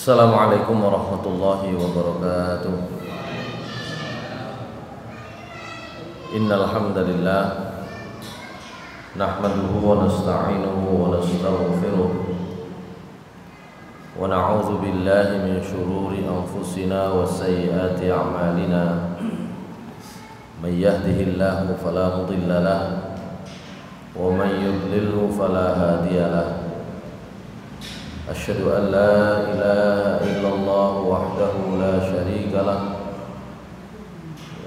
Assalamualaikum warahmatullahi wabarakatuh. Innal hamdalillah nahmaduhu wa nasta'inuhu wa nastaghfiruh wa na'udzu billahi min shururi anfusina wa sayyiati a'malina. May yahdihillahu fala mudilla lahu wa may yudlilhu fala hadiya lahu. Asyhadu an la ilaha illallah wahdahu la syarika lah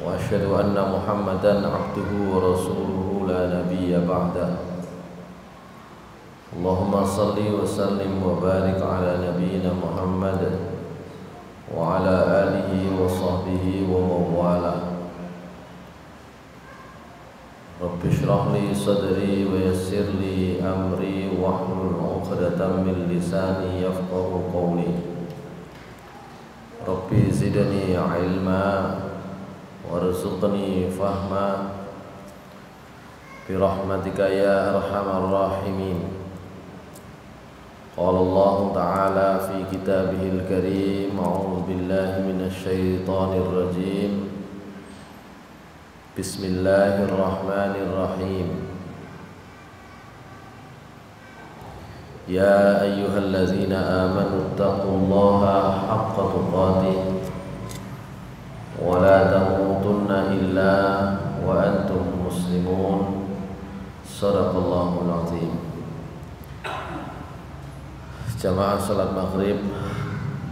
wa asyhadu anna Muhammadan abduhu wa rasuluhu la nabiyya ba'dah. Allahumma salli wa sallim wa barik ala nabiyyina Muhammad wa ala alihi wa sahbihi wa mawala. Rabbi shrah li sadri wa yassir li amri wahlul 'uqdatam min lisani yafqahu qawli. Rabbi zidni ilma warzuqni fahma bi rahmatika ya arhamar rahimin. Qala Allah ta'ala fi kitabihil karim, a'udzu billahi minasy syaithanir rajim. Bismillahirrahmanirrahim. Ya ayyuhallazina amanu taqullaha haqqa tuqatih wa la tamutunna illa wa antum muslimun. Shadaqallahul azim. Jamaah salat maghrib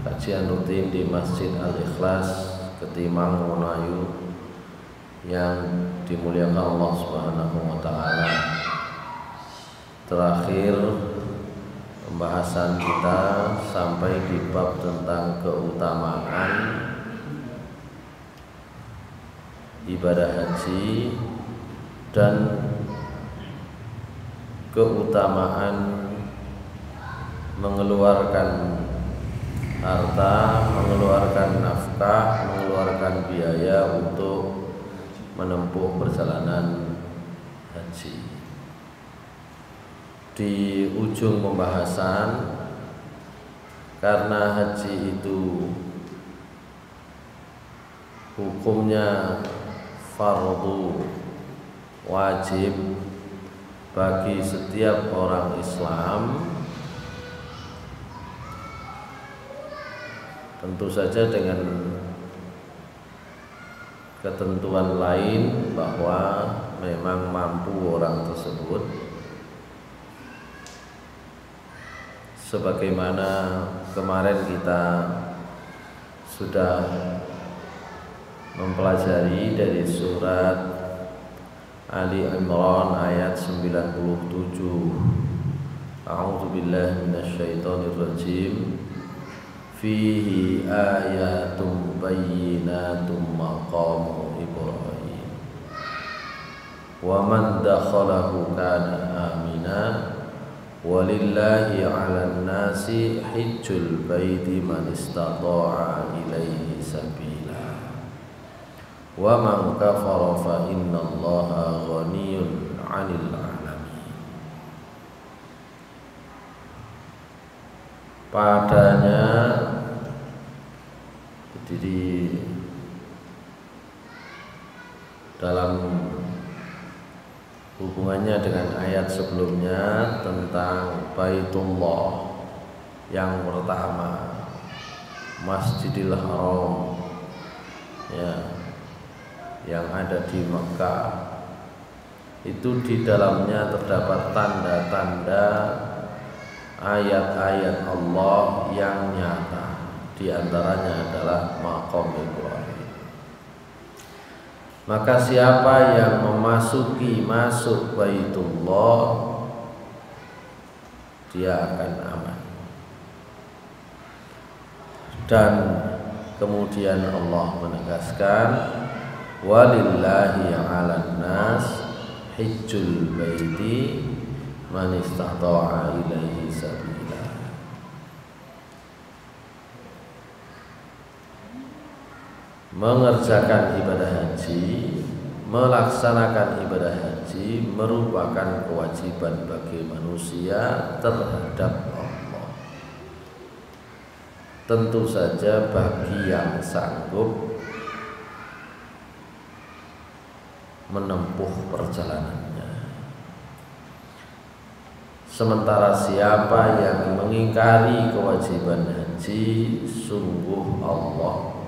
kajian rutin di Masjid Al-Ikhlas Ketimang Wonayu yang dimuliakan Allah Subhanahu wa taala. Terakhir pembahasan kita sampai di bab tentang keutamaan ibadah haji dan keutamaan mengeluarkan harta, mengeluarkan nafkah, mengeluarkan biaya untuk menempuh perjalanan haji. Di ujung pembahasan, karena haji itu hukumnya fardu wajib bagi setiap orang Islam, tentu saja dengan ketentuan lain bahwa memang mampu orang tersebut, sebagaimana kemarin kita sudah mempelajari dari surat Ali Imran ayat 97. A'udzu billahi minasyaitonir rajim. Fihi ayatum bayyinatum maqamu Ibrahim wa man dakhalahu kana amina walillahi 'alan nasi hajjul baiti man istata'a ilaihi sabila wa man kafara fa innallaha ghaniyyun 'anil 'alamin. Padanya, jadi dalam hubungannya dengan ayat sebelumnya tentang Baitullah yang pertama, Masjidil Haram ya, yang ada di Mekah, itu di dalamnya terdapat tanda-tanda ayat-ayat Allah yang nyata. Di antaranya adalah maqam Ibrahim. Maka siapa yang masuk Baitullah, dia akan aman. Dan kemudian Allah menegaskan, walillahi 'alan nas hajjul baiti man istata'a ilaihi sabila. Mengerjakan ibadah haji, melaksanakan ibadah haji merupakan kewajiban bagi manusia terhadap Allah. tentu saja bagi yang sanggup menempuh perjalanannya. Sementara siapa yang mengingkari kewajiban haji, sungguh Allah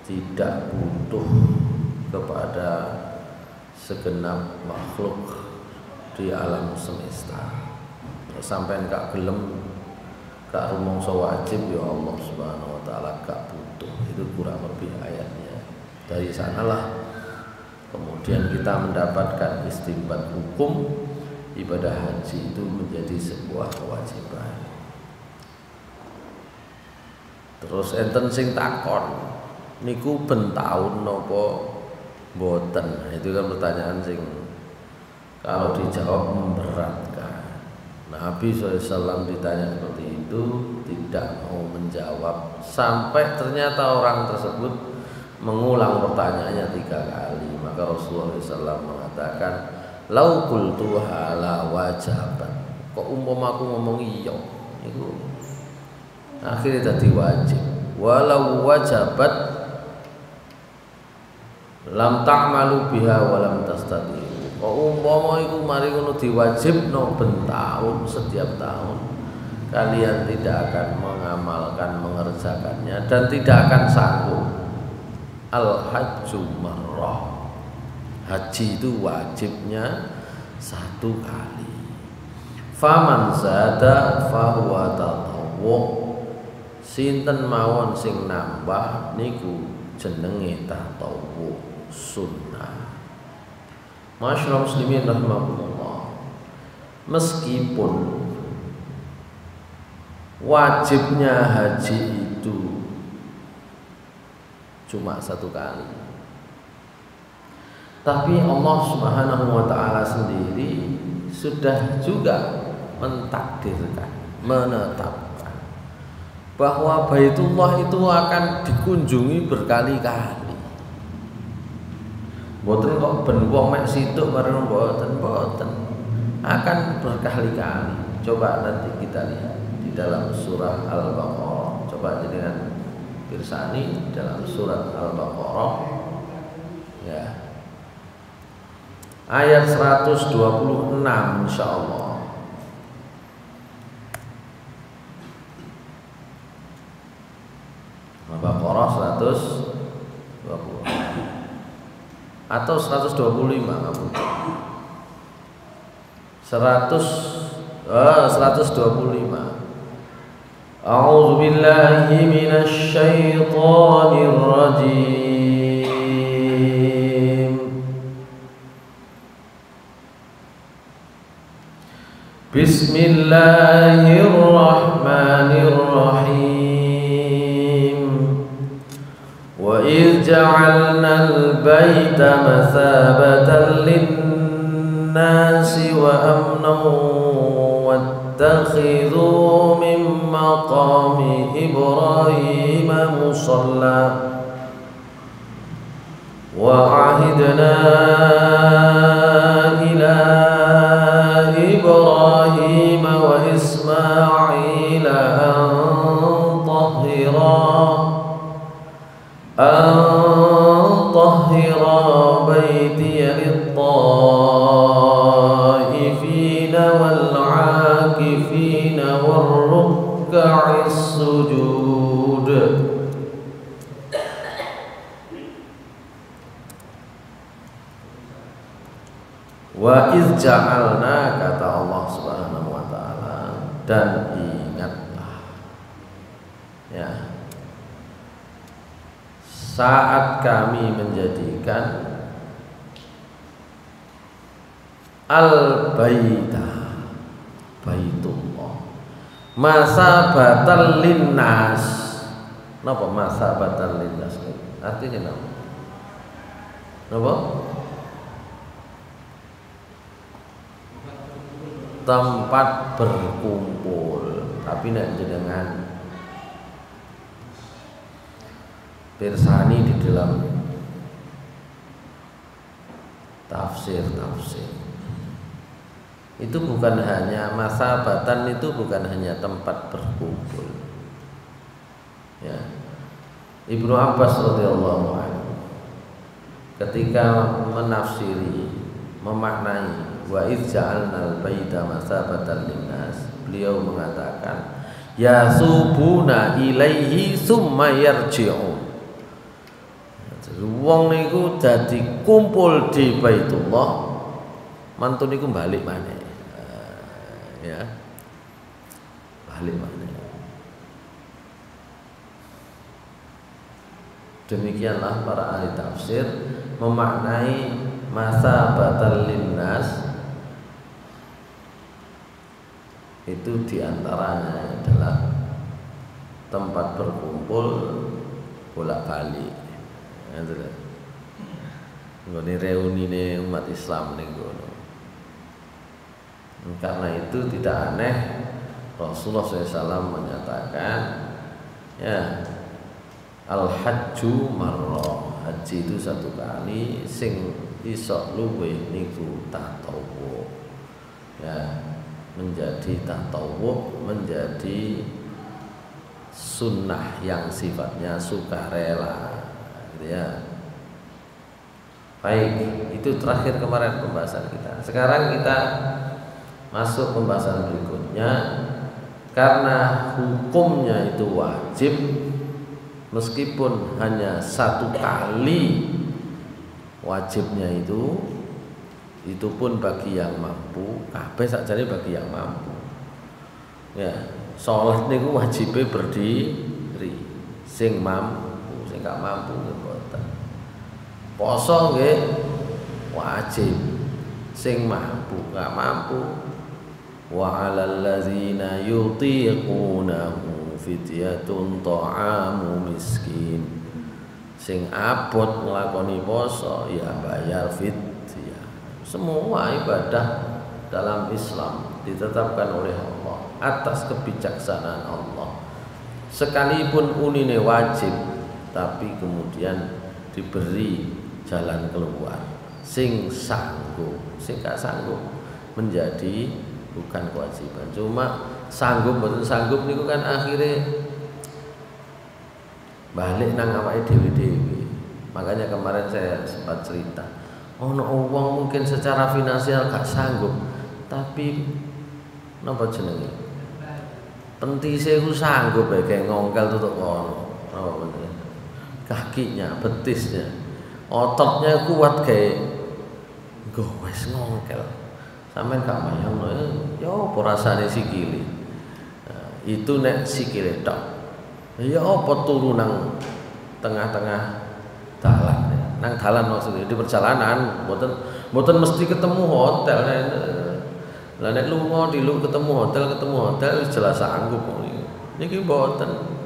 tidak butuh kepada segenap makhluk di alam semesta. Sampai gak gelem, gak rumangsa wajib ya Allah Subhanahu wa taala gak butuh. Itu kurang lebih ayatnya. Dari sanalah kemudian kita mendapatkan istinbat hukum ibadah haji itu menjadi sebuah kewajiban. Terus enten sing takon, niku ben taun napa mboten? Itu kan pertanyaan sing kalau dijawab memberatkan. Nabi SAW ditanya seperti itu, tidak mau menjawab sampai ternyata orang tersebut mengulang pertanyaannya 3 kali. Maka Rasulullah SAW mengatakan, lau qultuha la wajabat. Kok umpama aku ngomong iya, itu akhirnya jadi wajib. Walau wajabat lam ta'malu biha wa lam tastati. Kok umpama iku mari ngono diwajibno ben taun, setiap tahun kalian tidak akan mengamalkan, mengerjakannya dan tidak akan sanggup. Al hajju marrah. Haji itu wajibnya 1 kali. Faman zada fahuwa tatawwu. Sinten mawon sing nambah niku jenenge tatawwu, sunnah. Masyaallah muslimin rahimakumullah. Meskipun wajibnya haji itu cuma 1 kali, tapi Allah Subhanahu wa taala sendiri sudah juga mentakdirkan, menetapkan bahwa Baitullah itu akan dikunjungi berkali-kali. Mboten kok ben wong mek situk bareng mboten, akan berkali-kali. Coba nanti kita lihat di dalam surah Al-Baqarah. Coba dengan pirsani dalam surat Al-Baqarah ya. Ayat 126 insyaallah. Al-Baqarah 120 atau 125 kamu. 125. A'udzu billahi minasy syaithanir rajim. Bismillahirrahmanirrahim. Wa idz ja'alnal baita mathabatan lin-nasi wa amnan wattakhidhu min maqami Ibrahim musalla wa ahidna ila Ibrahim wa Ismail an tahhira baytiya lit-taifina wal-'akifina war-ruk'is sujud. Wa iz ja'alna, kata Allah Subhanahu wa taala, dan ingatlah ya, saat kami menjadikan al-baita, baitullah, masabatan linnas. Napa masabatan linnas? Artinya napa? Napa? Tempat berkumpul. Tapi nek jenengan pirsani di dalam tafsir itu bukan hanya masabatan, itu bukan hanya tempat berkumpul, Ya. Ibnu Abbas radhiyallahu anhu ketika menafsiri, memaknai wa idz ja'alnal baita masabatan linnas, beliau mengatakan yasubuna ilaihi summa yarji'un. Wong niku dadi kumpul di Baitullah, mantun niku balik maneh. Ya. Balik maneh. Demikianlah para ahli tafsir memaknai masabatal linnas, itu diantaranya adalah tempat berkumpul bolak-balik. Ini reuni umat Islam nih. Karena itu tidak aneh Rasulullah SAW menyatakan, ya, al-hajju marrah, haji itu satu kali, sing iso luweh niku tatawwu. Ya, menjadi tatawwu, menjadi sunnah yang sifatnya sukarela. Ya. Baik, itu terakhir kemarin pembahasan kita. Sekarang kita masuk pembahasan berikutnya. Karena hukumnya itu wajib, meskipun hanya satu kali wajibnya itu pun bagi yang mampu, kabeh sakjane bagi yang mampu. Ya, salat niku wajibe berdiri, sing mampu, sing gak mampu mboten. Poso nggih wajib, sing mampu gak mampu. Wa 'alal ladzina yutiqunahu fidyatun ta'amu miskin. Sing abot nglakoni poso ya bayar fidyah. Semua ibadah dalam Islam ditetapkan oleh Allah atas kebijaksanaan Allah. Sekalipun unine wajib, tapi kemudian diberi jalan keluar. Sing sanggup, sing gak sanggup menjadi bukan kewajiban. Cuma sanggup mboten sanggup niku kan akhirnya balik nang awake dhewe-dhewe. Makanya kemarin saya sempat cerita, ono wong mungkin secara finansial gak sanggup, tapi napa jenenge? Pentise ku sanggup kayak ngongkel tutuk kono. Napa bener? Kakinya, betisnya, ototnya kuat kayak wis ngongkel. Sampeyan gak bayangno ya apa rasane sikile. Nah, itu nek sikile tok. Ya apa turu nang tengah-tengah dalan. Nang dalan maksudnya di perjalanan, mboten mesti ketemu hotel. Lah nek lunga dilu ketemu hotel wis jelas sanggup niki mboten.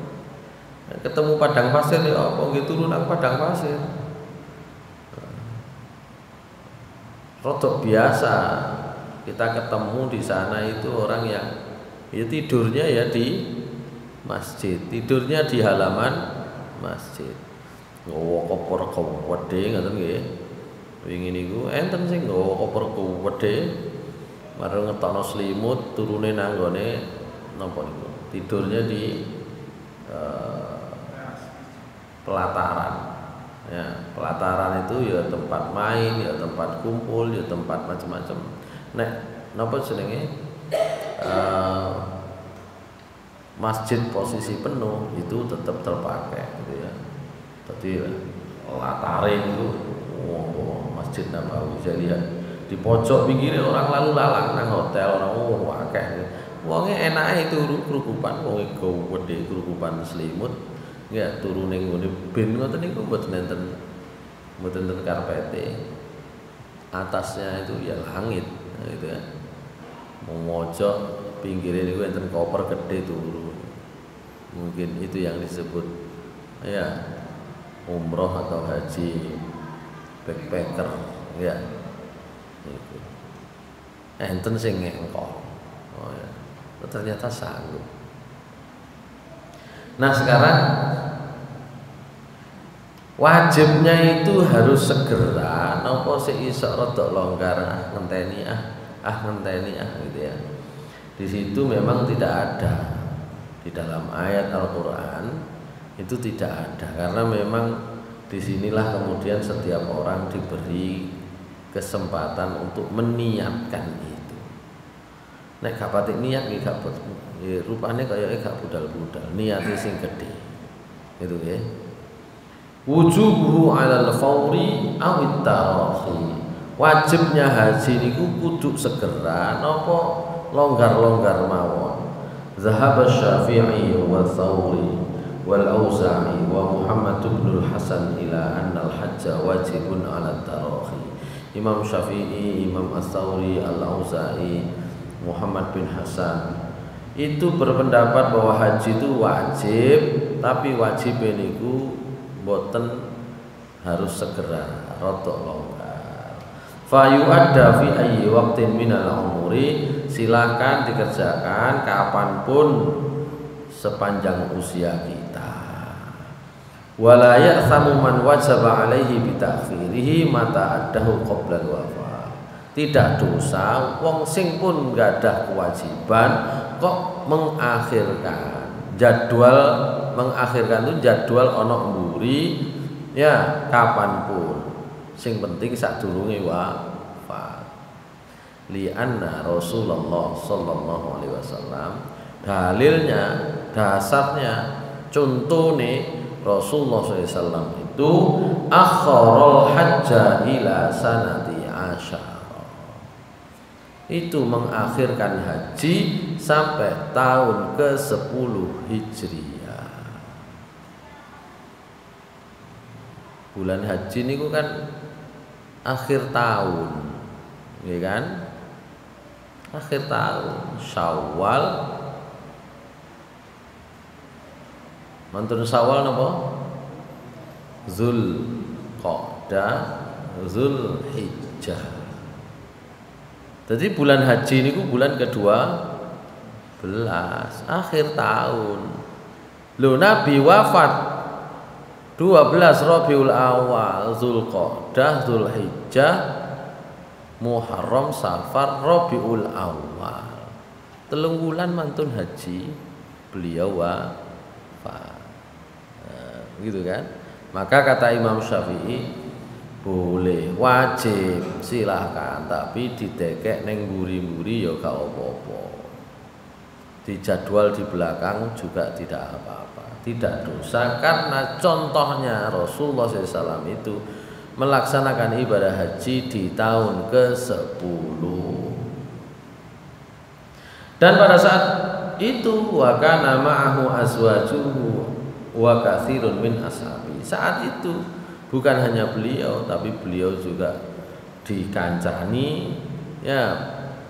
Ketemu padang pasir ya apa nggih turu nang padang pasir. Rodok biasa kita ketemu di sana itu orang yang ya tidurnya ya di masjid, tidurnya di halaman masjid. Nggawa koper gede ngoten nggih. Wingi niku enten sing nggawa koper gede marang ngetokno selimut turune nang nggone napa niku. Tidurnya di pelataran. Ya, pelataran itu ya tempat main, ya tempat kumpul, ya tempat macam-macam. Nek napa jenenge masjid posisi penuh itu tetap terpakai gitu ya. Jadi latare itu Masjid Nabawi saya lihat di pojok pinggirnya orang lalu lalang nang hotel orang akeh. Wonge enake turu kerukupan, wonge gede kerukupan selimut. Ya turu ning ngene ben ngoten niku mboten enten karpete. Atasnya itu ya langit gitu ya. Mojok pinggirnya niku enten koper gede turu. Mungkin itu yang disebut ya umroh atau haji backpacker ya. Itu. Enten sing ngengkol. Oh ya. Ternyata sanggup. Nah sekarang wajibnya itu harus segera, nopo seisok rodok longgar ngenteni gitu ya. Di situ memang tidak ada di dalam ayat Al-Qur'an Itu tidak ada, karena memang disinilah kemudian setiap orang diberi kesempatan untuk meniatkan itu. Nek gak pati niat iki gak rupane kaya gak budal-budal, niate sing gedhe. Itu ya. Wujubuhu 'alal fawri awit tarahi. Wajibnya haji niku kudu segera napa longgar-longgar mawon. Zahaba Syafi'i wa Tsawri wal Auza'i wa Muhammad bin Hasan ila anna al-hajja wajibun 'ala tarahi. Imam Syafi'i, Imam Ats-Tsauri, Al-Auza'i, Muhammad bin Hasan itu berpendapat bahwa haji itu wajib, tapi wajib niku boten harus segera, rodok longgar. Fa yu'adda fi ayyi waqtin minal umuri, silakan dikerjakan kapanpun sepanjang usia kita. Wala ya'thamu man wajaba alaihi bi ta'khirihi mata addahu qabla al-wafa. Tidak dosa wong sing pun enggak ada kewajiban kok mengakhirkan jadwal, mengakhirkan itu jadwal ana mburi ya kapanpun, sing penting sadurunge wafat. Li anna Rasulullah sallallahu alaihi wasallam, dalilnya, dasarnya, contone Rasulullah SAW itu akharul hajja ila sanati asyara, itu mengakhirkan haji sampai tahun ke-10 Hijriah. Bulan haji niku kan akhir tahun, ya kan? Akhir tahun, Syawal. Mantun Syawal napa? Zulqa'dah, Zulhijjah. Jadi bulan haji niku bulan ke-12, akhir tahun. Lho Nabi wafat 12 Rabiul Awal, Zulqa'dah, Zulhijjah, Muharram, Safar, Rabiul Awal. 3 bulan mantun haji beliau wafat. Gitu kan? Maka kata Imam Syafi'i boleh, wajib, silahkan, tapi didekek neng buri-buri ya gak apa-apa. Dijadwal di belakang juga tidak apa-apa, tidak dosa, karena contohnya Rasulullah SAW itu melaksanakan ibadah haji di tahun ke-10. Dan pada saat itu wa kana ma'ahu azwajuhu wa katsirun min ashabi. Saat itu bukan hanya beliau, tapi beliau juga dikancani ya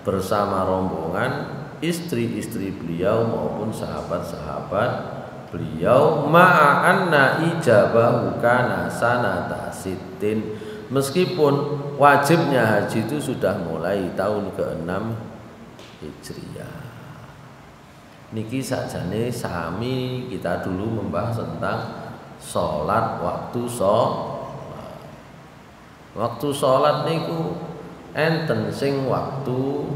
bersama rombongan istri-istri beliau maupun sahabat-sahabat beliau, ma'anna ijabahu kana sanata sittin, meskipun wajibnya haji itu sudah mulai tahun ke-6 Hijriah. Niki sakjane sami kita dulu membahas tentang sholat, waktu sholat. Waktu sholat niku enten sing waktu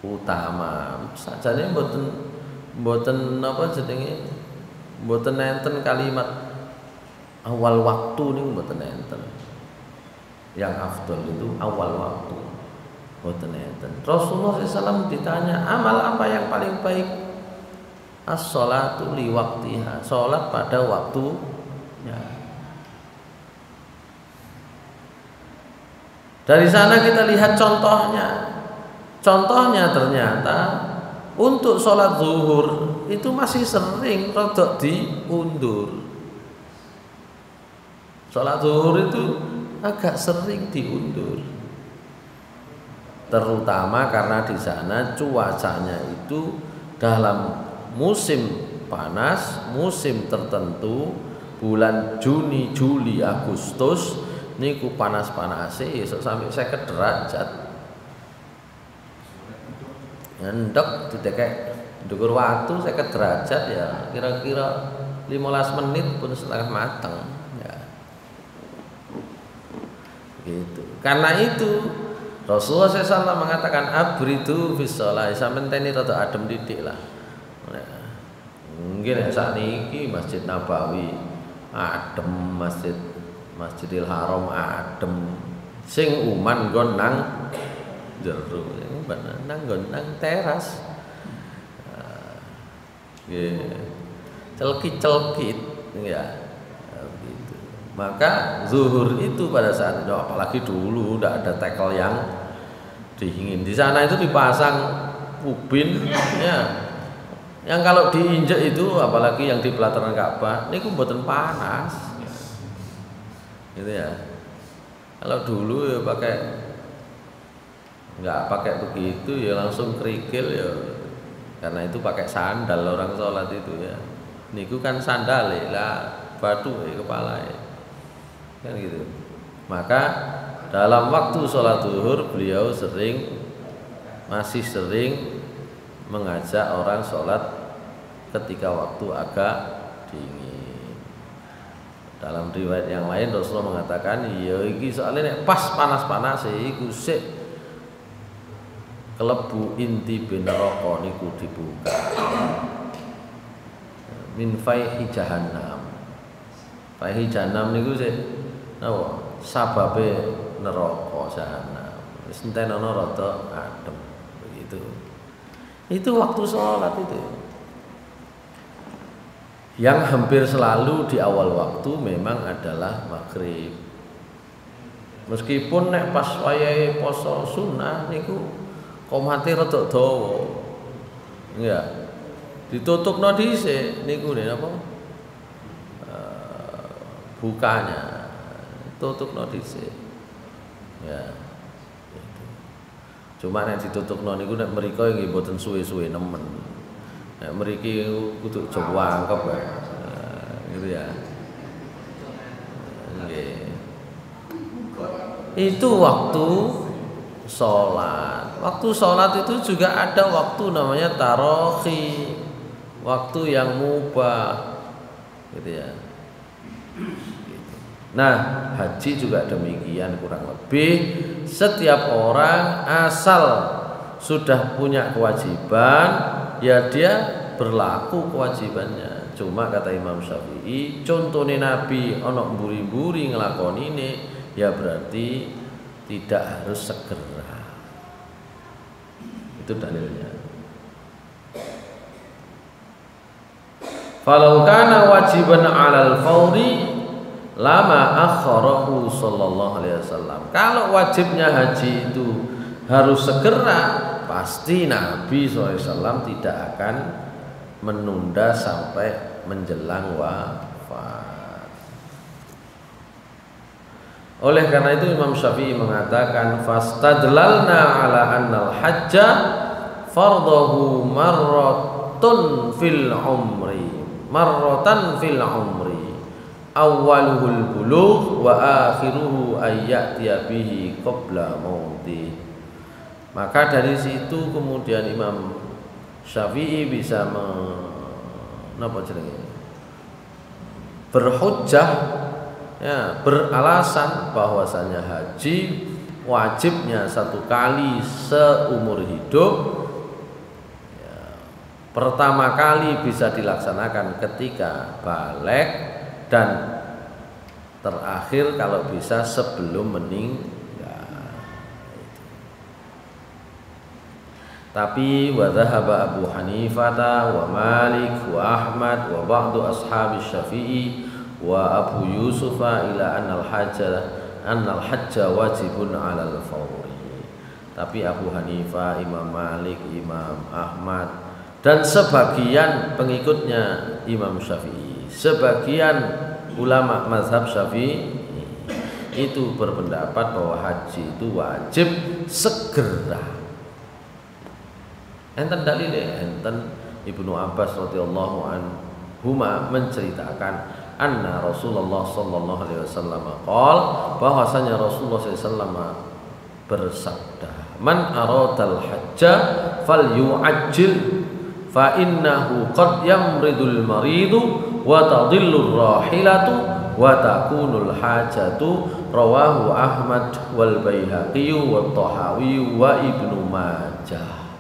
utama. Sakjane mboten apa jenenge, mboten enten kalimat awal waktu niku mboten enten. Yang afdal itu awal waktu. Mboten enten. Rasulullah SAW ditanya, amal apa yang paling baik? As-sholatu li waqtiha, sholat pada waktunya. Dari sana kita lihat contohnya. Contohnya ternyata untuk sholat zuhur itu masih sering rodok diundur. Sholat zuhur itu agak sering diundur, terutama karena di sana cuacanya itu dalam musim panas, musim tertentu, bulan Juni, Juli, Agustus niku panas-panase esuk sampai 50 derajat. Ndek didekek ndukur watu 50 derajat ya kira-kira 15 menit pun setengah mateng ya. Gitu. Karena itu Rasulullah SAW mengatakan abridu fis shalah, sampeyan teni rada adem didik lah. Mungkin sakniki Masjid Nabawi adem, Masjidil Haram adem. Sing uman nggon nang jero, nang teras. Celkit-celkit ya. Gitu. Maka zuhur itu pada saat itu, apalagi dulu tidak ada tackle yang dingin. Di sana itu dipasang ubin ya. Yang kalau diinjek itu apalagi yang di pelataran Ka'bah niku mboten panas. Gitu ya. Kalau dulu ya nggak pakai begitu ya langsung kerikil ya. Karena itu pakai sandal orang sholat itu ya. Niku kan sandal lah batu kepala ya. Kan gitu. Maka dalam waktu sholat zuhur beliau masih sering mengajak orang sholat ketika waktu agak dingin. Dalam riwayat yang lain Rasulullah mengatakan, ya iki soalnya nek pas panas-panas iku sik kelebu inti bin neraka niku dibuka. Min faihi jahannam. Faihi jahannam niku sik napa? Sababe neraka jahannam. Wis entenono rada adem begitu. Itu waktu sholat itu. Yang hampir selalu di awal waktu memang adalah maghrib. Meskipun nek pas wayahe poso sunah niku komate rada dawa. Enggak. Ditutupno dhisik niku napa? Bukanya. Tutupno dhisik. Ya. Cuma nek ditutupno niku nek mriko nggih mboten suwe-suwe nemen. Nek mriki kudu jawangkep ya. Gitu ya. Nggih. Itu waktu sholat. Waktu sholat itu juga ada waktu namanya tarohi, waktu yang mubah, gitu ya. Nah, haji juga demikian kurang lebih. Setiap orang asal sudah punya kewajiban, ya dia berlaku kewajibannya. Cuma kata Imam Syafi'i, contohnya Nabi ono mburi-mburi ngelakoni ini, ya berarti tidak harus segera. Itu dalilnya. Falau kana wajiban 'alal fawri lama akharahu sallallahu alaihi wasallam. Kalau wajibnya haji itu harus segera, pasti Nabi SAW tidak akan menunda sampai menjelang wafat. Oleh karena itu Imam Syafi'i mengatakan fastadlalna ala annal hajja fardahu marratan fil umri awwaluhul bulugh wa akhiruhu ayyatiya bihi qabla mauti. Maka dari situ kemudian Imam Syafi'i bisa berhujjah, ya, beralasan bahwasanya haji wajibnya satu kali seumur hidup. Ya, pertama kali bisa dilaksanakan ketika balik dan terakhir kalau bisa sebelum meninggal. Tapi wa dhahaba Abu Hanifah wa Malik wa Ahmad wa ba'du ashabi Syafi'i wa Abu Yusuf ila annal hajja wajibun 'alal fawri. Tapi Abu Hanifah, Imam Malik, Imam Ahmad dan sebagian pengikutnya Imam Syafi'i, sebagian ulama mazhab Syafi'i itu berpendapat bahwa haji itu wajib segera. Enten dalile, enten Ibnu Abbas radhiyallahu anhuma menceritakan anna Rasulullah sallallahu alaihi wasallam qaal, bahwasanya Rasulullah sallallahu alaihi wasallam bersabda, man aradal hajja falyu'ajjil fa innahu qad yamridul maridu wa tadillur rahilatu wa takunul hajatu. Rawahu Ahmad wal Baihaqi wa Tahawi wa Ibnu Majah.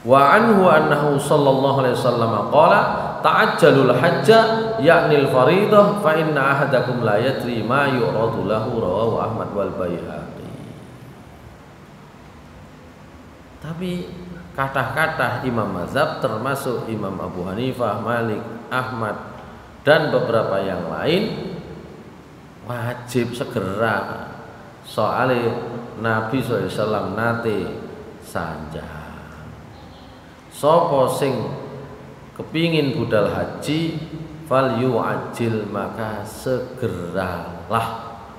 Wa anhu annahu sallallahu alaihi wasallam qala ta'ajjalul hajja yaknil faridah fa inna ahadakum la yadri ma yu'radu lahu rawahu Ahmad wal Baihaqi. Tapi kata-kata imam mazhab termasuk Imam Abu Hanifah, Malik, Ahmad dan beberapa yang lain wajib segera. Soalnya Nabi SAW nate sanjang. Sopo sing kepingin budal haji fal yu'ajil, maka segeralah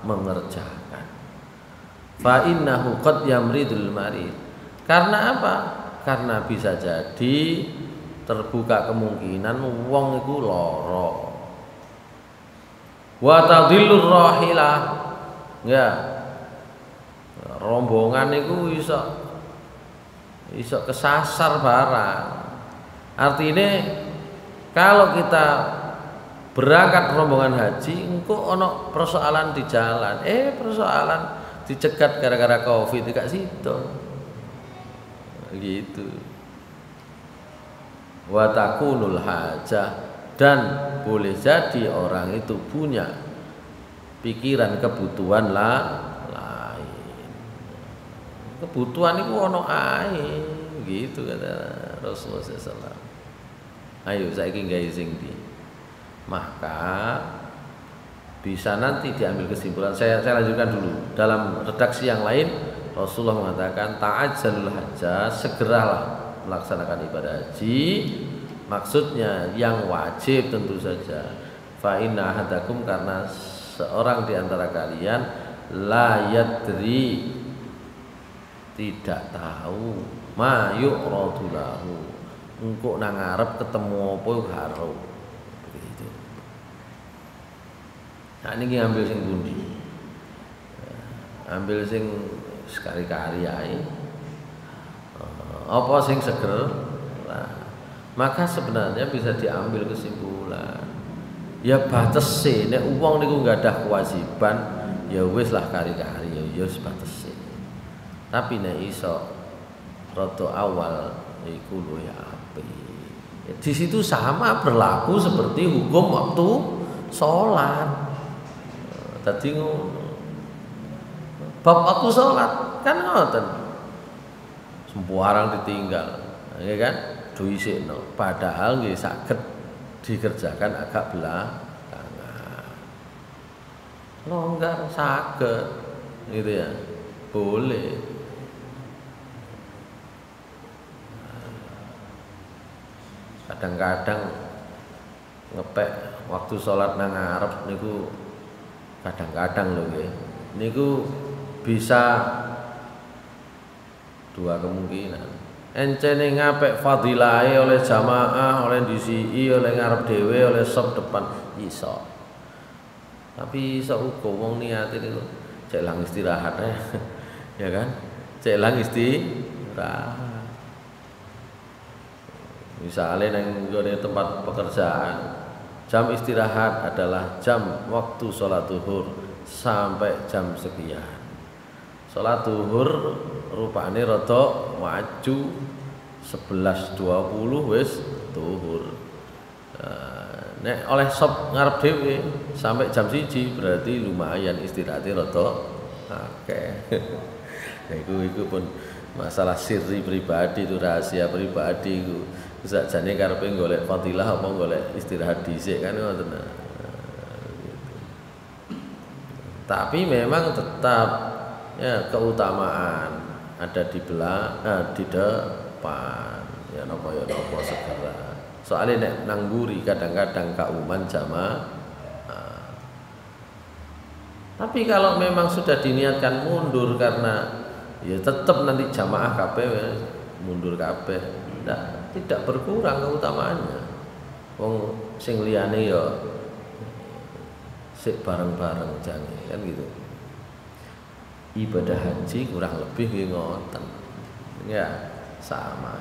mengerjakan. Fa innahu qad yamridul marid. Karena apa? Karena bisa jadi terbuka kemungkinan wong iku lara. Wa tadillur rahilah. Ya. Rombongan itu iso kesasar barang. Artinya kalau kita berangkat rombongan haji, engko ono persoalan di jalan. Persoalan dicegat gara-gara Covid di situ. Gitu. Wa takunul hajah, dan boleh jadi orang itu punya pikiran kebutuhan lain. Kebutuhan itu ono ae, gitu kata Rasulullah SAW. Ayo saiki gawe sing ndi. Maka bisa nanti diambil kesimpulan. Saya lanjutkan dulu. Dalam redaksi yang lain Rasulullah mengatakan ta'ajjalul hajja, segeralah melaksanakan ibadah haji. Maksudnya yang wajib tentu saja. Fa inna ahadakum, karena seorang di antara kalian la yadri, tidak tahu ma yu'radu lahu, engko nang ngarep ketemu apa karo begitu. Nah niki ambil sing pundi? Ambil sing sekali-kali ae. Apa sing seger? Nah, maka sebenarnya bisa diambil kesimpulan. Ya batese nek wong niku enggak ada kewajiban, ya wis lah kari-kari ya wis batese. Tapi nek iso rada awal iku luwih apik. Di situ sama berlaku seperti hukum waktu sholat. Tadi ngono. Bab waktu sholat kan ngoten. Sembarang ditinggal, ya kan? Duisikno. Padahal nggih saged dikerjakan agak belakangan. Longgar saged, gitu ya. Boleh. Kadang-kadang ngepek waktu sholat nang ngarep niku kadang-kadang lho nggih. Niku bisa dua kemungkinan. Encene ngapek fadilahe oleh jamaah, oleh DCI, oleh ngarep dhewe, oleh sop depan iso. Tapi iso uga wong niate niku cek lang istirahat ya kan? Cek lang istirahat. Misalnya nang tempat pekerjaan, jam istirahat adalah jam waktu sholat zuhur sampai jam sekian. Sholat zuhur rupane rada maju 11.20 wis zuhur. Nek oleh sop ngarep dhewe sampai jam 1 berarti lumayan istirahatnya rada akeh. Nah, iku pun masalah sirri pribadi, itu rahasia pribadi iku. Sakjane karepe golek fadilah apa golek istirahat dhisik kan ngoten. Tapi memang tetap ya keutamaan ada di di depan. Ya napa segera. Soalnya nek nangguri kadang-kadang kauman jamaah. Tapi kalau memang sudah diniatkan mundur karena ya tetap nanti jamaah kabeh mundur kabeh. Tidak berkurang keutamaannya. Wong sing liyane ya sik bareng-bareng jange kan gitu. Ibadah haji kurang lebih ngoten. Ya, sama.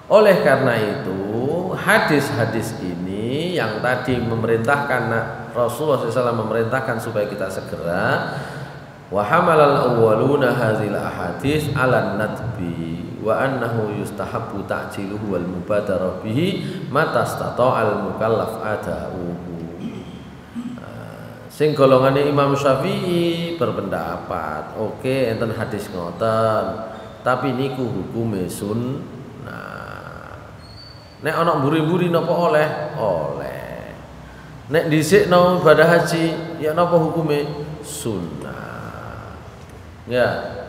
Oleh karena itu, hadis-hadis ini yang tadi memerintahkan Rasulullah SAW memerintahkan supaya kita segera, Wa hamalal awwaluna hadzal ahadits 'ala nadbi wa annahu yustahabbu ta'jiluhu wal mubadarah bihi mata stata'al mukallaf ada'uhu. Sing golongane Imam Syafi'i berpendapat, oke enten hadis ngoten, tapi niku hukume sunnah. Nek ana mburi-mburi napa oleh? Oleh. Nek dhisikno ibadah haji, ya napa hukume? Sunnah. Ya.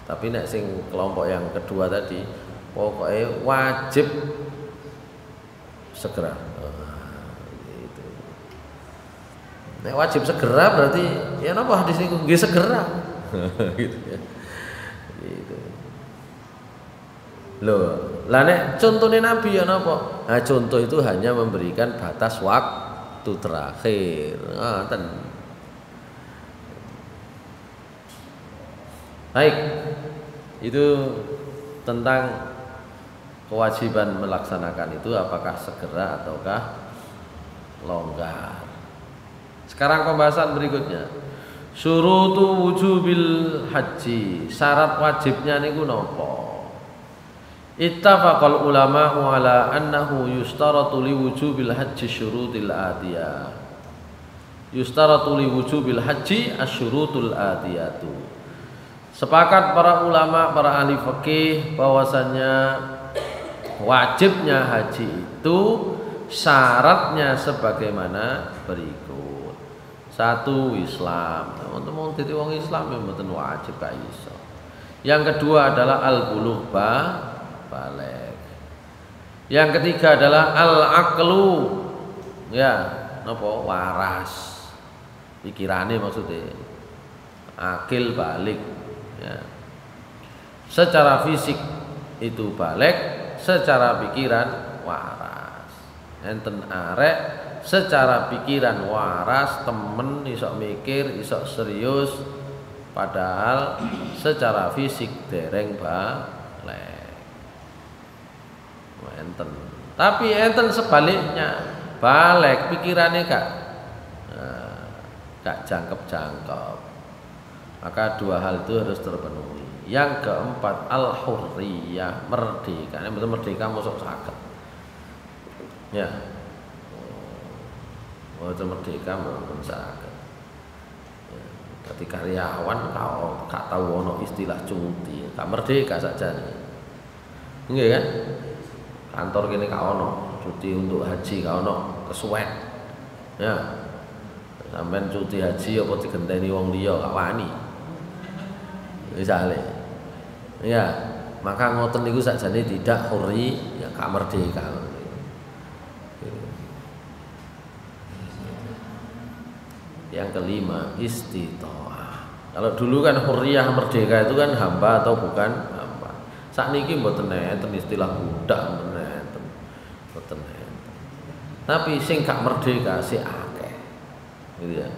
Tapi nek sing kelompok yang kedua tadi, pokoknya wajib segera. Gitu. Nek wajib segera berarti ya napa hadis niku nggih segera. Gitu ya. Gitu. Loh, lah nek contone Nabi ya napa? Nah, contoh itu hanya memberikan batas waktu terakhir. Ngoten. Baik. Itu tentang kewajiban melaksanakan itu apakah segera ataukah longgar. Sekarang pembahasan berikutnya. Syurutu wujubil haji, syarat wajibnya niku napa? Ittafaqal ulama'u ala annahu yustaratu li wujubil haji syurutil atiyah. Yustaratu li wujubil haji asyurutul atiyatu. Sepakat para ulama, para ahli fikih bahwasannya wajibnya haji itu syaratnya sebagaimana berikut. Satu, Islam. Teman-teman dadi wong Islam ya mboten wajib gak iso. Yang kedua adalah al-bulugh balik. Yang ketiga adalah al-aqlu. Ya, napa? Waras. Pikirane maksudnya. Akil balik. Ya. Secara fisik itu balik, secara pikiran waras. Enten arek secara pikiran waras, temen iso mikir, iso serius, padahal secara fisik dereng balik. Enten. Tapi enten sebaliknya, balik pikirannya gak jangkep-jangkep. Maka dua hal itu harus terpenuhi. Yang keempat al-hurriyah, merdeka. Ini betul merdeka masuk sakit. Ya. Betul merdeka masuk sakit. Jadi karyawan kalau gak tahu ono istilah cuti, gak merdeka saja nih. Nggih kan? Kantor kene gak ono cuti untuk haji, gak ono kesuwen. Ya. Sampeyan cuti haji apa digenteni wong liya gak wani. Misale. Ya, maka ngoten niku sakjane tidak hurri, ya gak merdeka. Yang kelima, istita'ah. Kalau dulu kan hurriyah merdeka itu kan hamba atau bukan hamba. Sakniki mboten enten istilah budak mboten enten. Mboten enten. Tapi sing gak merdeka sik akeh. Gitu ya.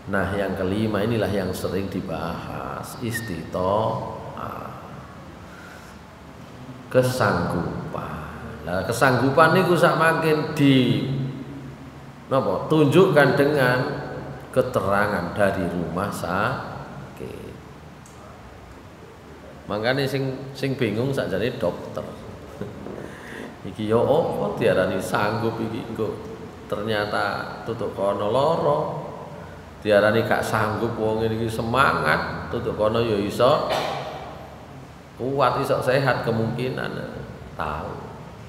Nah, yang kelima inilah yang sering dibahas, istita'ah. Kesanggupan. Nah, kesanggupan niku sak makin napa? Tunjukkan dengan keterangan dari rumah sakit. Makanya sing bingung sakjane dokter. Iki yo apa diarani sanggup iki engko ternyata tutuk kono lara. Diarani gak sanggup wong iki semangat, tutuk kono yo iso kuat, iso sehat kemungkinan tahu.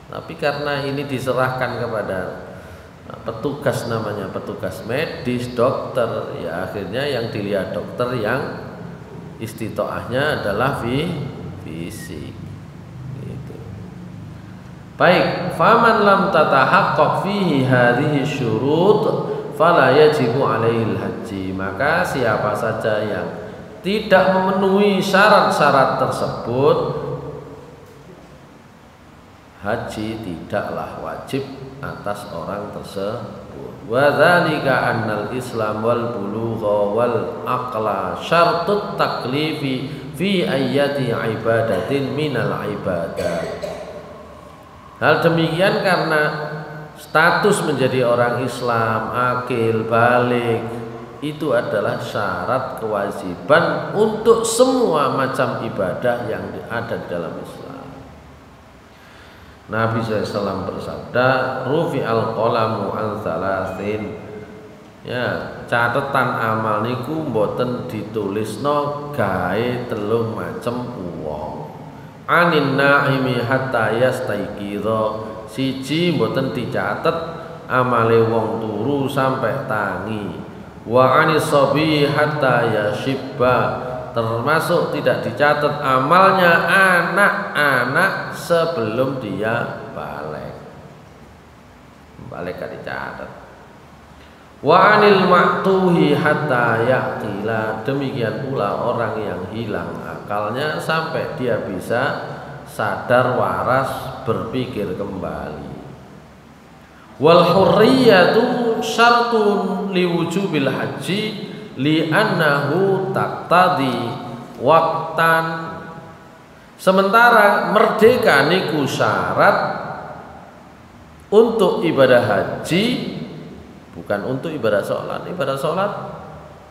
Tapi karena ini diserahkan kepada petugas, namanya petugas medis, dokter, ya akhirnya yang dilihat dokter yang istitoahnya adalah fisik gitu. Baik, faman lam tatahaqqaq fihi hadhihi syurut fala yajibu alaihil haji. Maka siapa saja yang tidak memenuhi syarat-syarat tersebut, haji tidaklah wajib atas orang tersebut. Wa dzalika annal Islam wal bulugha wal aqla syartut taklifi fi ayyati ibadatin minal ibadat. Hal demikian karena status menjadi orang Islam, akil, balik, itu adalah syarat kewajiban untuk semua macam ibadah yang ada di dalam Islam. Nabi SAW bersabda, rufi al-qalamu an thalathin, ya catatan amal niku mboten ditulisno gawe telung macem wong. Anin naimi hatta yastaiqidha, siji mboten dicatet amale wong turu sampai tangi. Wa anis sabi hatta yashibba, termasuk tidak dicatat amalnya anak-anak sebelum dia balik gak dicatat. Wa anil ma'tuhi hatta yaqila, demikian pula orang yang hilang akalnya sampai dia bisa sadar waras berpikir kembali. Wal hurriyatu syartun liwujubil haji li'annahu taqtadi waqtan, sementara merdeka niku syarat untuk ibadah haji, bukan untuk ibadah sholat. Ibadah sholat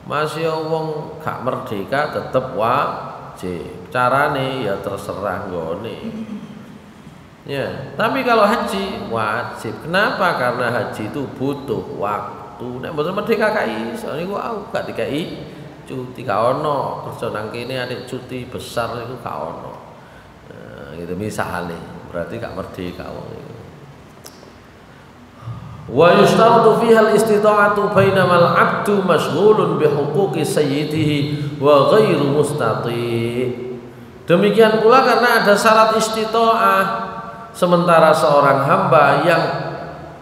masih wong gak merdeka tetep wajib, carane ya terserah nggone. Ya, tapi kalau haji wajib. Kenapa? Karena haji itu butuh waktu. Nek mboten merdeka kai, soalnya aku gak dikai cuti, gak ono kerja nang kene adik cuti besar itu gak ono. Nah, gitu misalnya, berarti gak merdeka wong itu. Wa yustaratu fiha al-istita'atu bainamal 'abdu mashghulun bi huquqi sayyidihi wa ghairu mustati'. Demikian pula karena ada syarat istita'ah, sementara seorang hamba yang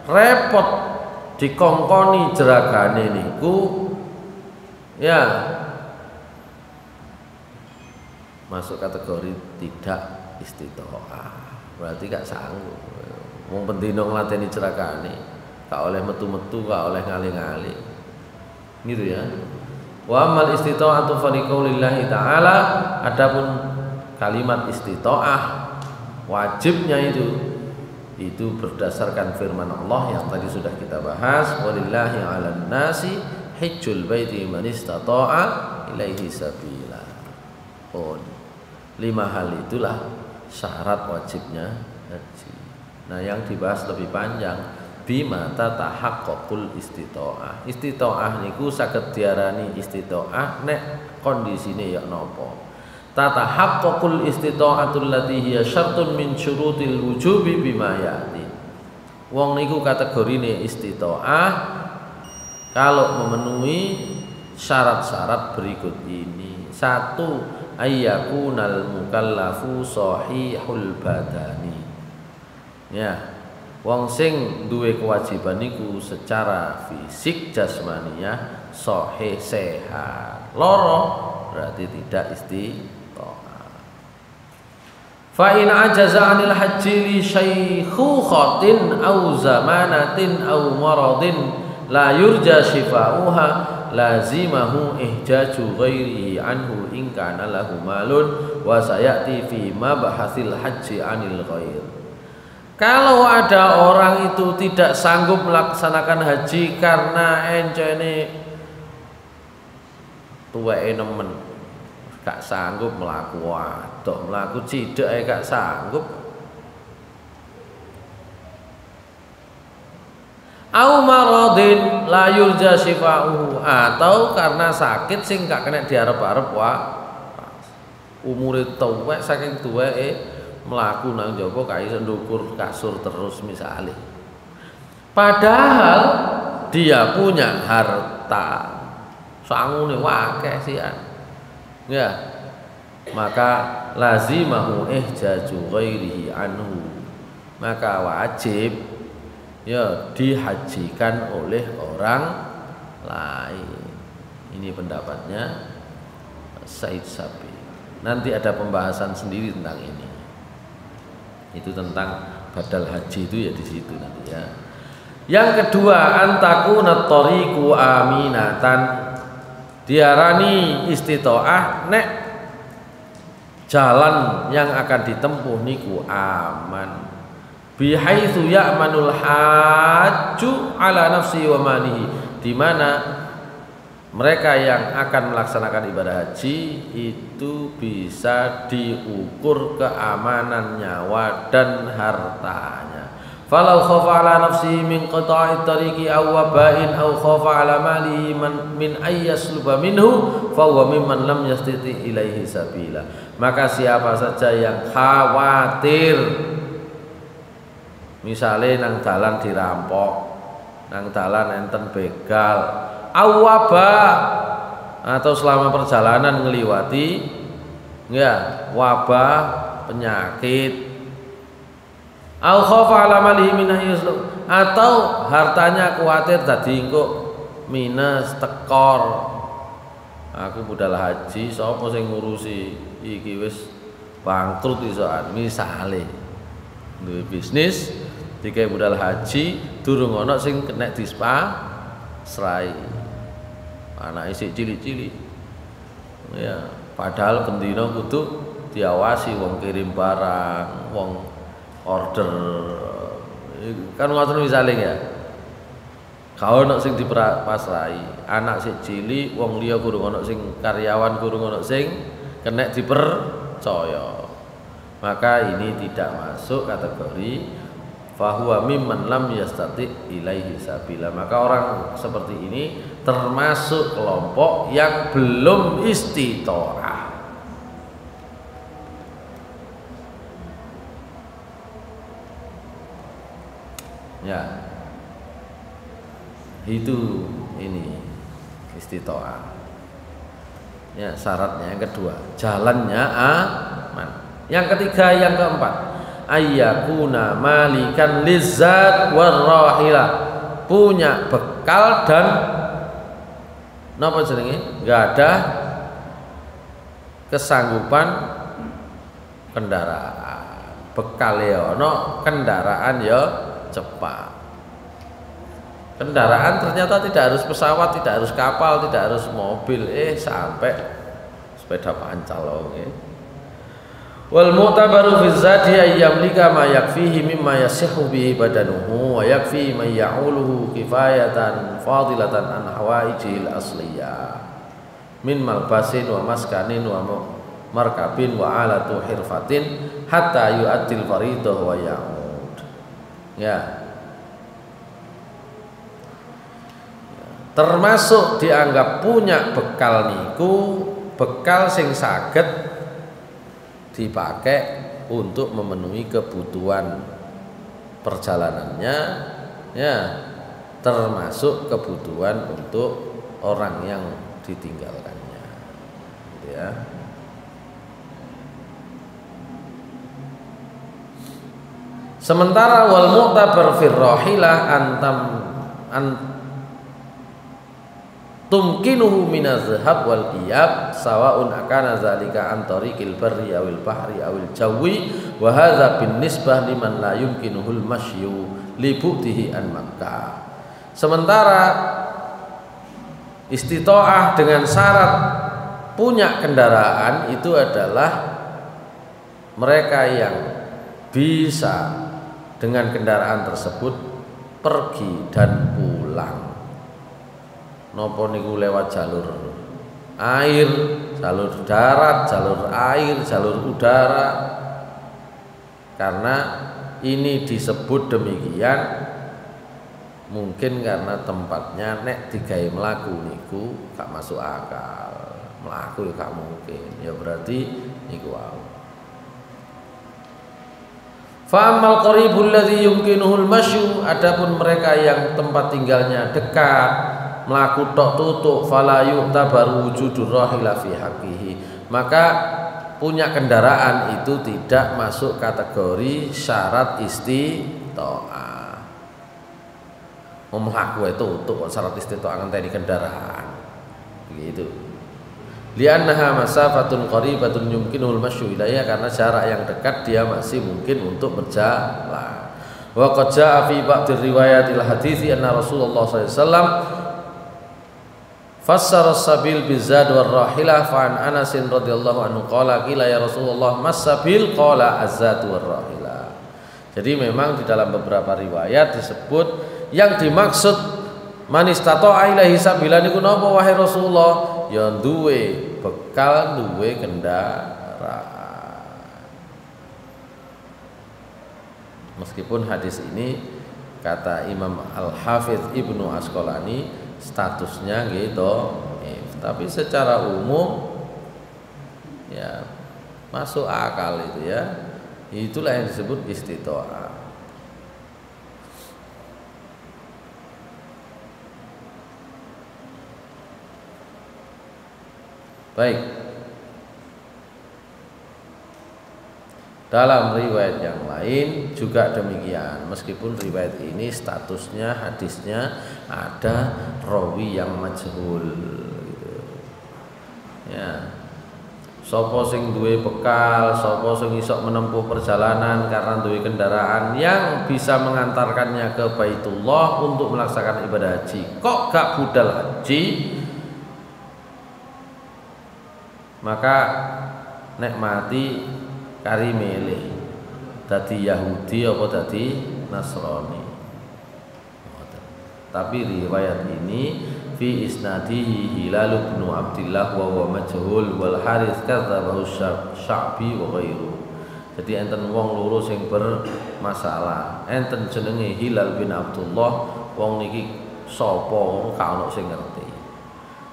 repot dikongkoni jeragane niku ya masuk kategori tidak istita'ah, berarti gak sanggup. Wong pendino nglateni jeragane gak oleh metu-metu, gak oleh ngali-ngali, gitu ya. Wa amal istita'atu fa liqaulillahi ta'ala, adapun kalimat istita'ah wajibnya itu berdasarkan firman Allah yang tadi sudah kita bahas, walillahi 'alan nasi hajjul baiti man istata'a ilaihi sabila. Oh, 5 hal itulah syarat wajibnya haji. Nah, yang dibahas lebih panjang bima tatahaqqaqul istita'ah. Istita'ah niku saged diarani istita'ah nek kondisine ya napa. Tatahaqqaqul istita'atul lati hiya syartun min syurutil wujubi bima ya'ti. Wong niku kategorine istita'ah kalau memenuhi syarat-syarat berikut ini. 1, ayyakunal mukallafu sahihul badani. Ya, wong sing duwe kewajiban niku secara fisik jasmaniyah sahih sehat. Loro berarti tidak istita'ah. Fa in ajaza 'anil haji li syaikhukatin aw zamanatin aw maradin la yurja shifa'uha lazimahu ihjaju ghairihi anhu in kana lahu malun wa sayati fi mabhasil haji 'anil ghair. Kalau ada orang itu tidak sanggup melaksanakan haji karena encene tuweke nemen, gak sanggup melaku wadok, melaku cidek gak sanggup. Au maradin la yurja shifa'uhu, atau karena sakit sing gak kena diarep-arep umure tuwek, saking tuweke melaku nang jaba kae ndukur kasur terus misalnya. Padahal dia punya harta sangune wakeh sian. Ya, maka lazimahu ihjaju ghairihi anhu, maka wajib ya dihajikan oleh orang lain. Ini pendapatnya Said Sabi. Nanti ada pembahasan sendiri tentang ini. Itu tentang badal haji itu ya di situ nanti ya. Yang kedua, antakuna thariqu aminatan. Diarani istita'ah nek jalan yang akan ditempuh niku aman. Bihaitsu ya'manul hajju ala nafsi wa malihi, di mana mereka yang akan melaksanakan ibadah haji itu bisa diukur keamanan nyawa dan hartanya. Falau khafa ala nafsihi min qata'i tariqi aw waba'in aw khafa ala malihi min ayyasluba minhu fa huwa mimman lam yastati ilaihi sabila. Maka siapa saja yang khawatir misale nang dalan dirampok, nang dalan enten begal, awaba atau selama perjalanan ngeliwati ya wabah penyakit, au khafa ala malihi min ayyaslu, atau hartanya khawatir dadi engko minus tekor. Aku budal haji sapa sing ngurusi iki wis bangkrut isoan misale duwe bisnis dikai budal haji durung ana sing kena dispasrai. Anake sik cilik-cilik. Ya, padahal bendina kudu diawasi wong kirim barang, wong order. Kan ngoten misale ya. Kau ana sing dipasrai, anak sik cilik, wong liya kurang ana sing karyawan, kurang ana sing kena dipercaya. Maka ini tidak masuk kategori fahuwa mimman lam yastati ilaihi sabila. Maka orang seperti ini termasuk kelompok yang belum istitoah. Ya, itu ini istitoah. Ya, syaratnya yang kedua, jalannya aman. Yang ketiga, yang keempat, ayyakuna malikan lizzat warrahilah, punya bekal dan napa jenenge? Enggak ada kesanggupan kendaraan. Bekal ya ono, kendaraan ya cepat. Kendaraan ternyata tidak harus pesawat, tidak harus kapal, tidak harus mobil, sampai sepeda pancal nggih. Wal mu'tabaru fi zati ayyamlika ma yakfihi mimma yasihhu bihi badanuhu wa yakfi man ya'uluhu kifayatan fadilatan an hawaijil asliyah min malbasin wa maskanin wa markabin wa alatu hirfatin hatta yu'addil faridah wa ya'ud. Ya, termasuk dianggap punya bekal niku bekal sing saged dipakai untuk memenuhi kebutuhan perjalanannya, ya, termasuk kebutuhan untuk orang yang ditinggalkannya, gitu ya. Sementara wal mu'tabar fir rahilah tumkinuhu minaz zahab wal iyab sawaun akana zalika an tariqil barri awil bahri awil jawi wa hadza bin nisbah liman la yumkinuhul masyu li bu'tihi an Makkah. Sementara istitoah dengan syarat punya kendaraan itu adalah mereka yang bisa dengan kendaraan tersebut pergi dan pulang. Nopo niku lewat jalur air, jalur darat, jalur air, jalur udara. Karena ini disebut demikian mungkin karena tempatnya nek digawe mlaku niku gak masuk akal. Mlaku ya gak mungkin. Ya berarti niku wae. Fa ammal qaribul ladzi yumkinuhul masyu, adapun mereka yang tempat tinggalnya dekat melaku tok tutuk fala yu'tabaru wujudur rahila fi haqqihi, maka punya kendaraan itu tidak masuk kategori syarat istitoah. Melaku itu tutuk syarat istitoah ngenteni kendaraan begitu. Li'annaha masafatun qaribatun yumkinul masyu ilaiha, karena jarak yang dekat dia masih mungkin untuk berjalan. Wa qad jaa'a fi ba'd riwayatil hadithi anna Rasulullah sallallahu alaihi wasallam fassara sabil bizad war rahilah fa an Anas radhiyallahu anhu qala qila ya Rasulullah mas-sabil qala az-zad war rahilah. Jadi memang di dalam beberapa riwayat disebut yang dimaksud Man istata'a ilaihi sabila niku napa wahai Rasulullah? Ya duwe bekal, duwe kendaraan. Meskipun hadis ini kata Imam Al-Hafidz Ibnu Asqalani statusnya gitu, tapi secara umum ya masuk akal itu ya. Itulah yang disebut istita'ah. Baik. Dalam riwayat yang lain juga demikian. Meskipun riwayat ini statusnya hadisnya ada rawi yang majhul gitu. Ya. Sapa sing duwe bekal, sapa sing iso menempuh perjalanan karena duwe kendaraan yang bisa mengantarkannya ke Baitullah untuk melaksanakan ibadah haji. Kok gak budal haji? Maka nek mati kari milih dadi Yahudi apa dadi Nasrani. Tapi riwayat ini fi isnadihi Hilal bin Abdullah wa huwa majhul wal Harits kadzabahu Sya'bi wa ghairu. Jadi enten wong loro sing bermasalah. Enten jenenge Hilal bin Abdullah, wong niki sapa gak ono sing ngerti.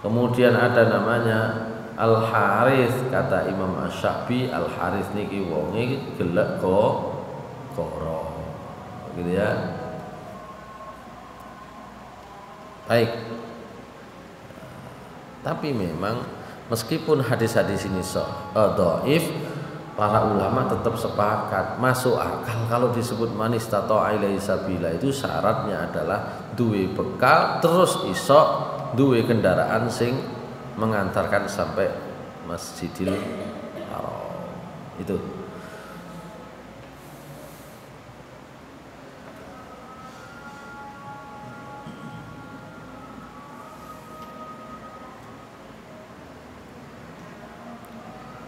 Kemudian ada namanya Al Harits, kata Imam Asy-Sya'bi Al Harits niki wonge gelek koro. Gitu ya. Baik. Tapi memang meskipun hadis-hadis ini dhaif, para ulama tetap sepakat masuk akal kalau disebut man istata'a ilaihi sabila itu syaratnya adalah duwe bekal terus iso duwe kendaraan sing mengantarkan sampai Masjidil Haram. Itu.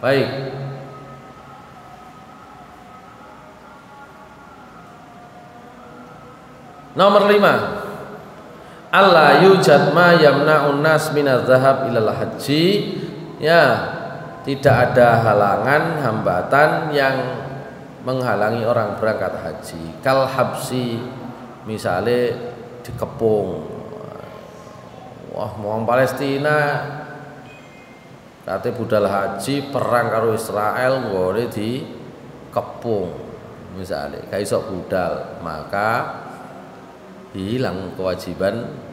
Baik. Nomor 5. Allah yujad ma yamna'un nas minadz dzahab ilal haji. Ya, tidak ada halangan, hambatan yang menghalangi orang berangkat haji. Kal habsi, misale dikepung. Wah, wong Palestina kate budal haji perang karo Israel nggone dikepung. Misale gak iso budal, maka hilang kewajiban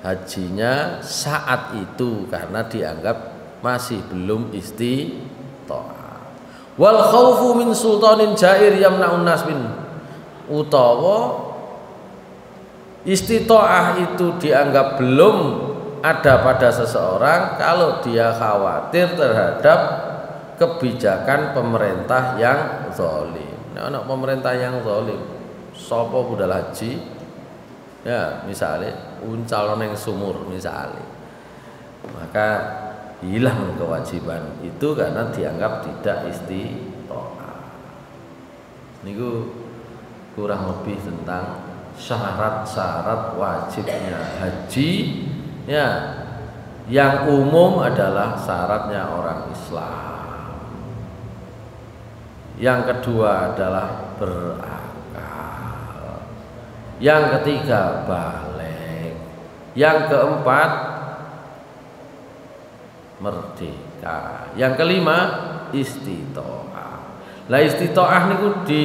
hajinya saat itu karena dianggap masih belum istita'ah. Wal khaufu min sultanin jair yamna'un nas min, utawa istita'ah itu dianggap belum ada pada seseorang kalau dia khawatir terhadap kebijakan pemerintah yang zalim. Nah, anak pemerintah yang zalim, sapa budal haji? Ya, misalnya uncal neng sumur misalnya, maka hilang kewajiban itu karena dianggap tidak istita'ah. Niku kurang lebih tentang syarat-syarat wajibnya haji. Ya, yang umum adalah syaratnya orang Islam. Yang kedua adalah berakal. Yang ketiga baligh. Yang keempat merdeka. Yang kelima istita'ah. Lah istita'ah niku di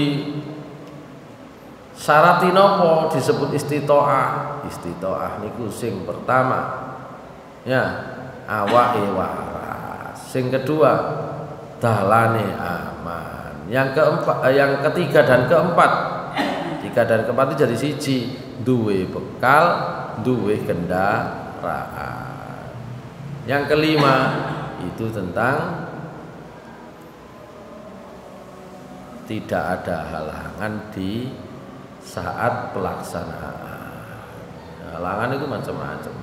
syarati napa disebut istita'ah? Istita'ah niku sing pertama ya awake waras. Sing kedua dalane aman. Yang ketiga dan keempat. Tiga dan keempat itu jadi siji, duwe bekal, duwe kendaraan. Yang kelima itu tentang tidak ada halangan di saat pelaksanaan. Halangan itu macam-macam.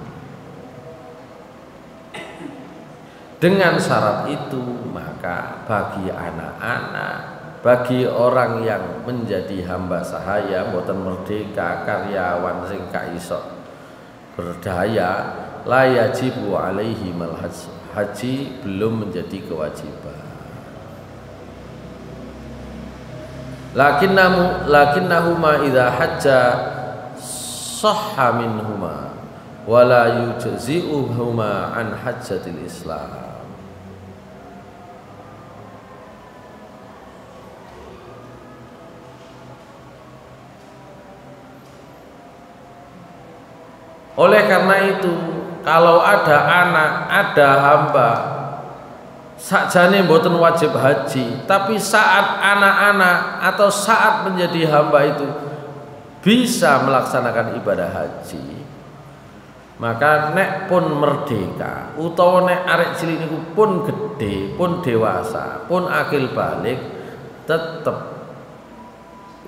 Dengan syarat itu maka bagi anak-anak, bagi orang yang menjadi hamba sahaya, mboten merdeka, karyawan sing gak iso berdaya, la yajibu alaihi mal haji belum menjadi kewajiban. Lakinnahuma idza hajja sahha minhuma wala yujzi'uhuma an hajjatil Islam. Oleh karena itu, kalau ada anak, ada hamba, sakjane mboten wajib haji, tapi saat anak-anak atau saat menjadi hamba itu bisa melaksanakan ibadah haji, maka nek pun merdeka utawa nek arek cilik niku pun gede, pun dewasa, pun akil balik, tetap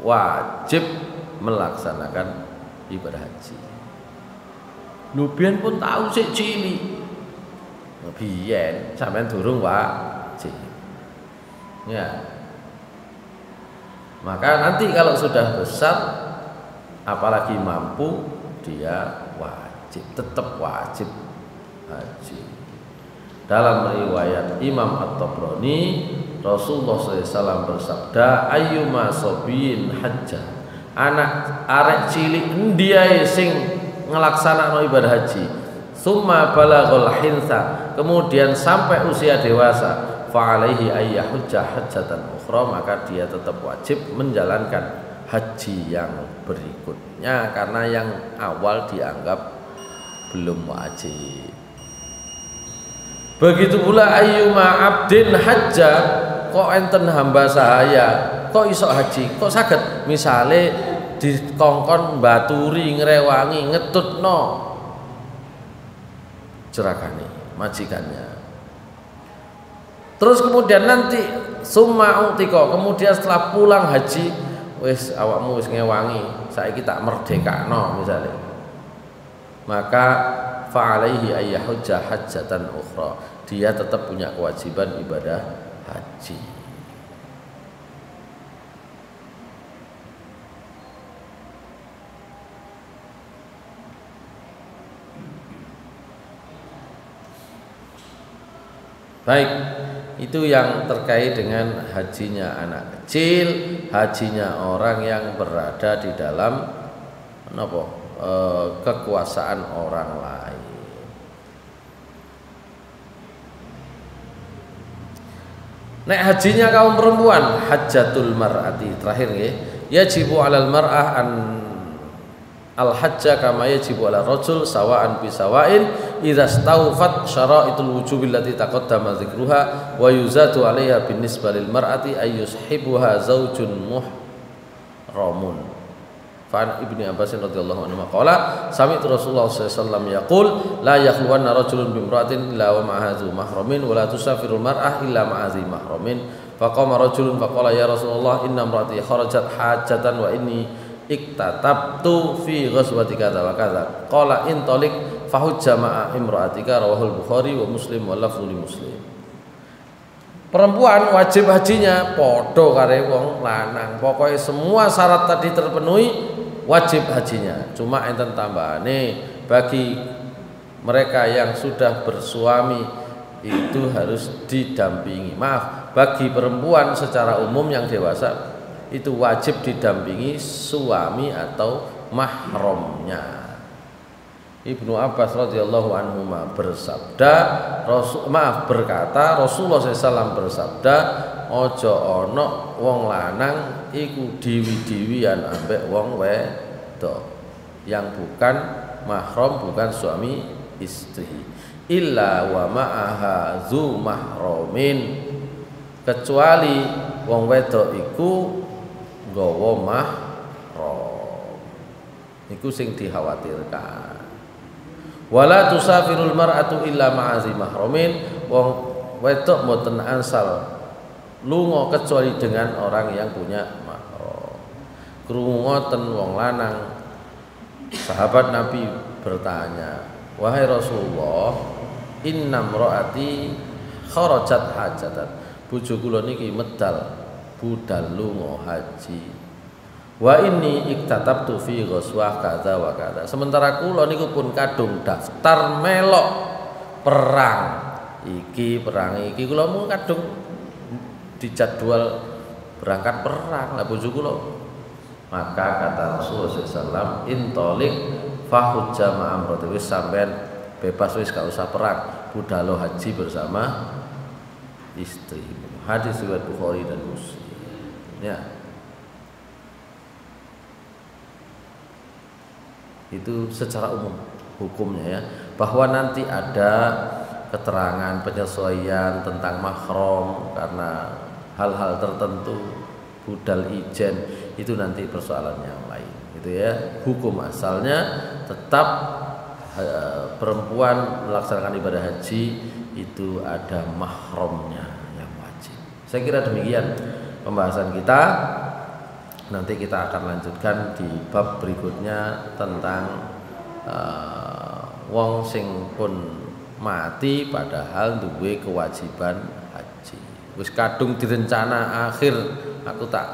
wajib melaksanakan ibadah haji. Nubian pun tahu sik cilik. Biyen sampean durung wajib. Ya. Maka nanti kalau sudah besar apalagi mampu dia wajib, tetap wajib haji. Dalam riwayat Imam At-Tabrani, Rasulullah SAW bersabda, ayyuma sobiyin hajjah, anak arek cilik ndiae sing ngelaksanakno ibadah haji, summa balaghul hinsa, kemudian sampai usia dewasa, fa alaihi ayyahujja hajjatan ukhra, maka dia tetap wajib menjalankan haji yang berikutnya karena yang awal dianggap belum wajib. Begitu pula ayyuma abdin hajja, kok enten hamba sahaya kok iso haji, kok saged misale dikongkon baturi ngrewangi ngetutno jerakane majikannya, terus kemudian nanti summa utiko, kemudian setelah pulang haji, wis awakmu wis ngewangi, saiki tak merdekakno misalnya, maka fa alaihi ayyahujja hajjatan ukhra, dia tetap punya kewajiban ibadah haji. Baik, itu yang terkait dengan hajinya anak kecil, hajinya orang yang berada di dalam kekuasaan orang lain. Nek hajinya kaum perempuan, hajjatul mar'ati, terakhir nggih, yajibu 'alal mar'ah an al-hajja kama yajibu 'ala rajul sawa'an bi sawa'in idza stawfat syara'itul wujubi allati taqaddama dzikruha wa yuzatu 'alaiha binisbah lil mar'ati ay yushibuha zaujun muhramun. Fa Ibnu Abbas radhiyallahu anhu qala sami'tu Rasulullah sallallahu alaihi wasallam yaqul la yakhluwanna rajulun bi imra'atin illa wa ma'ahu mahramin wa la tusafirul mar'ah illa ma'azi mahramin. Faqama rajulun faqala ya Rasulullah inna imra'ati kharajat hajatan wa inni iktatabtu fi ghazwati kadza wa kadza. Qala intalik fahujja ma'a imra'atika, rawahul Bukhari wa Muslim wa lafdhu li Muslim. Perempuan wajib hajinya padha karo wong lanang. Pokoknya semua syarat tadi terpenuhi wajib hajinya. Cuma enten tambahane bagi mereka yang sudah bersuami itu harus didampingi. Maaf, bagi perempuan secara umum yang dewasa itu wajib didampingi suami atau mahramnya. Ibnu Abbas radhiyallahu anhu berkata Rasulullah SAW bersabda, ojo ono wong lanang iku diwi-diwian ambek wong wedok yang bukan mahram, bukan suami istri, illa wa ma'aha zu mahramin, kecuali wong wedok iku nggawa mahram, iku sing dikhawatirkan. Wala tusafirul mar'atu illa ma'azi mahramin, wong wedok mboten ansal lunga kecuali dengan orang yang punya mahram. Krungu ngoten wong lanang, sahabat Nabi bertanya, wahai Rasulullah, inna imraati kharajat hajatan, bojo kula niki medal budal lunga haji. Wa inni iktatabtu fi ghazwah kadza wa kadza. Sementara kula niku pun kadung daftar melok perang. Iki perang iki kula mung kadung dijadwal berangkat perang. Lah bojo kula. Maka kata Rasulullah SAW, intolik fahujja ma'amrati, wis sampean bebas wis gak usah perang, budalo haji bersama istri. Hadis riwayat Bukhari dan Muslim. Ya. Itu secara umum hukumnya ya, bahwa nanti ada keterangan penyesuaian tentang mahram karena hal-hal tertentu, budal ijen, itu nanti persoalan yang lain gitu ya. Hukum asalnya tetap perempuan melaksanakan ibadah haji itu ada mahramnya yang wajib. Saya kira demikian pembahasan kita. Nanti kita akan lanjutkan di bab berikutnya tentang wong sing pun mati padahal duwe kewajiban haji. Wis kadung direncana akhir aku tak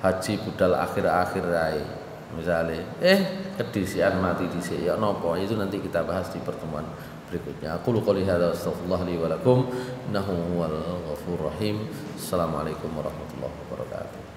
haji budal akhir-akhir ae. Misale kedisian mati dhisik ya napa, itu nanti kita bahas di pertemuan berikutnya. Aku qouli hadza astaghfirullah li wa lakum innahu huwal ghafurur rahim. Assalamualaikum warahmatullahi wabarakatuh.